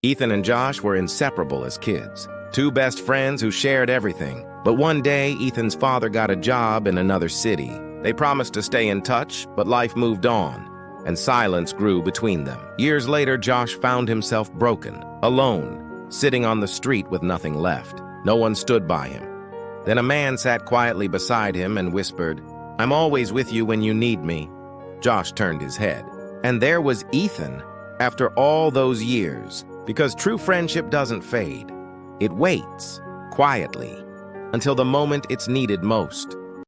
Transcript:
Ethan and Josh were inseparable as kids, two best friends who shared everything. But one day, Ethan's father got a job in another city. They promised to stay in touch, but life moved on, and silence grew between them. Years later, Josh found himself broken, alone, sitting on the street with nothing left. No one stood by him. Then a man sat quietly beside him and whispered, "I'm always with you when you need me." Josh turned his head, and there was Ethan, after all those years, because true friendship doesn't fade. It waits, quietly, until the moment it's needed most.